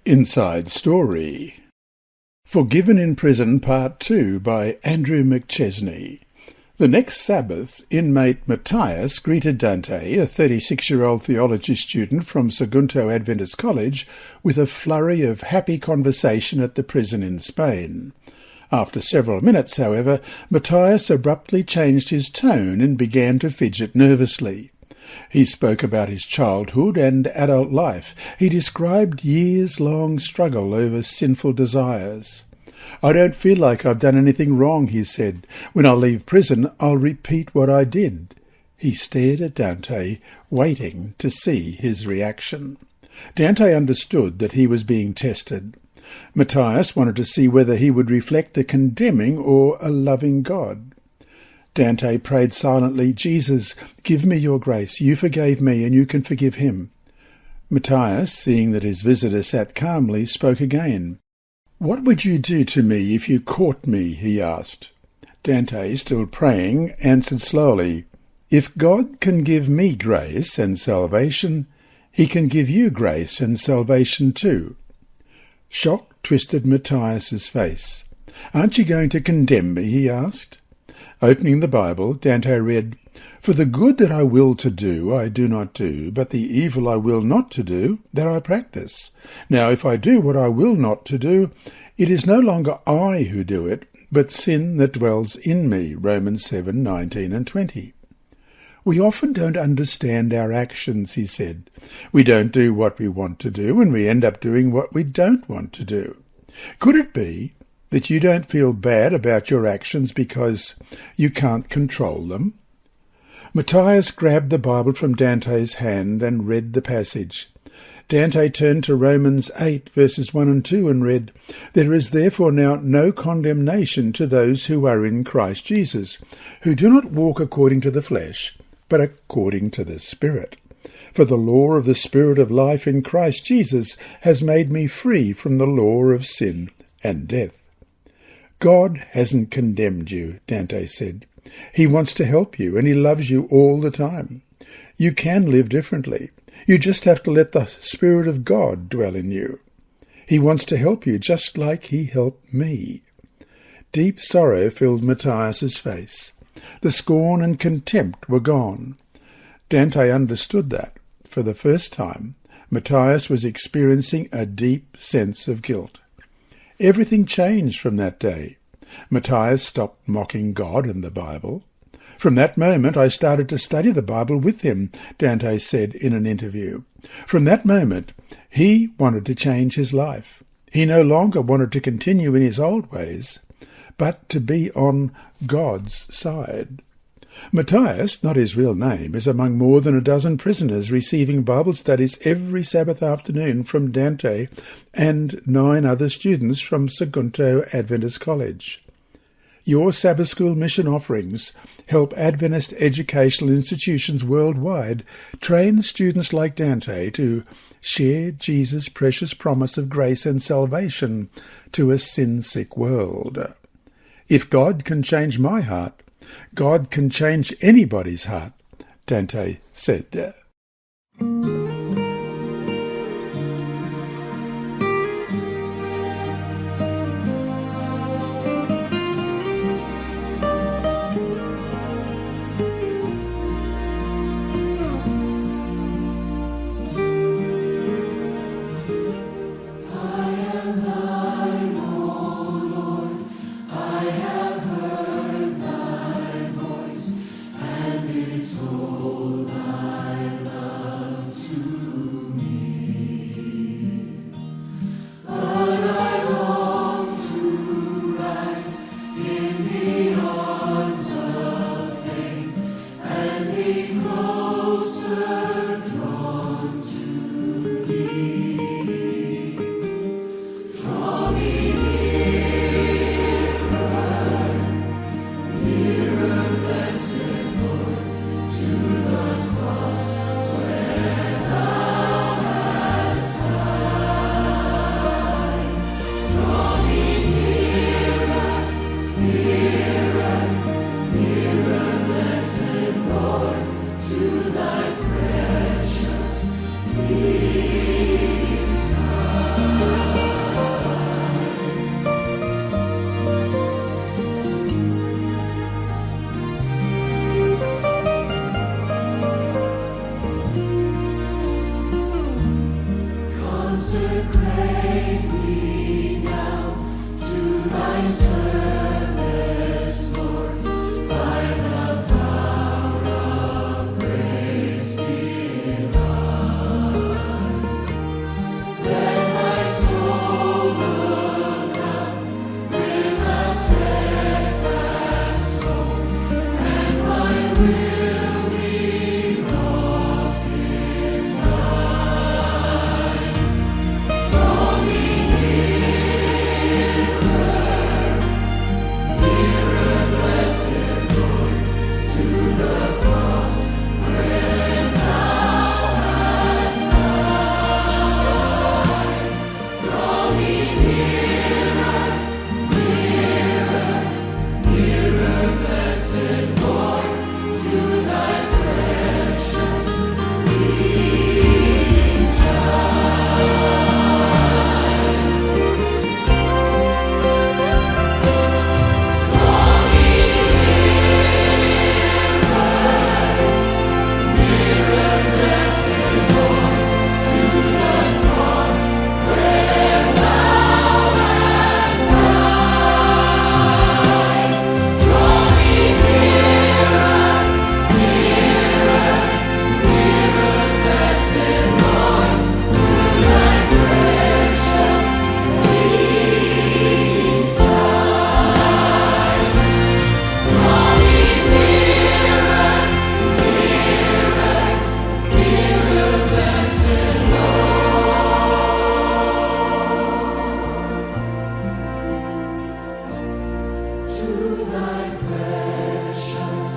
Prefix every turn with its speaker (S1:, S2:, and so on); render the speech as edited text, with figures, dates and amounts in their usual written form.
S1: Inside Story. Forgiven in Prison Part 2 by Andrew McChesney. The next Sabbath, inmate Matthias greeted Dante, a 36-year-old theology student from Sagunto Adventist College, with a flurry of happy conversation at the prison in Spain. After several minutes, however, Matthias abruptly changed his tone and began to fidget nervously. He spoke about his childhood and adult life. He described years-long struggle over sinful desires. "I don't feel like I've done anything wrong," he said. "When I leave prison, I'll repeat what I did." He stared at Dante, waiting to see his reaction. Dante understood that he was being tested. Matthias wanted to see whether he would reflect a condemning or a loving God. Dante prayed silently, "Jesus, give me your grace. You forgave me, and you can forgive him." Matthias, seeing that his visitor sat calmly, spoke again. "What would you do to me if you caught me?" he asked. Dante, still praying, answered slowly, "If God can give me grace and salvation, he can give you grace and salvation too." Shock twisted Matthias's face. "Aren't you going to condemn me?" he asked. Opening the Bible, Dante read, "For the good that I will to do, I do not do, but the evil I will not to do, that I practice. Now if I do what I will not to do, it is no longer I who do it, but sin that dwells in me." Romans 7:19 and 20. "We often don't understand our actions," he said. "We don't do what we want to do, and we end up doing what we don't want to do. Could it be that you don't feel bad about your actions because you can't control them?" Matthias grabbed the Bible from Dante's hand and read the passage. Dante turned to Romans 8, verses 1 and 2 and read, "There is therefore now no condemnation to those who are in Christ Jesus, who do not walk according to the flesh, but according to the Spirit. For the law of the Spirit of life in Christ Jesus has made me free from the law of sin and death." "God hasn't condemned you," Dante said. "He wants to help you, and he loves you all the time. You can live differently. You just have to let the Spirit of God dwell in you. He wants to help you just like he helped me." Deep sorrow filled Matthias's face. The scorn and contempt were gone. Dante understood that, for the first time, Matthias was experiencing a deep sense of guilt. Everything changed from that day. Matthias stopped mocking God and the Bible. "From that moment I started to study the Bible with him," Dante said in an interview. From that moment, he wanted to change his life. He no longer wanted to continue in his old ways, but to be on God's side. Matthias, not his real name, is among more than a dozen prisoners receiving Bible studies every Sabbath afternoon from Dante and 9 other students from Sagunto Adventist College. Your Sabbath School mission offerings help Adventist educational institutions worldwide train students like Dante to share Jesus' precious promise of grace and salvation to a sin-sick world. "If God can change my heart, God can change anybody's heart," Dante said.
S2: Told thy To thy precious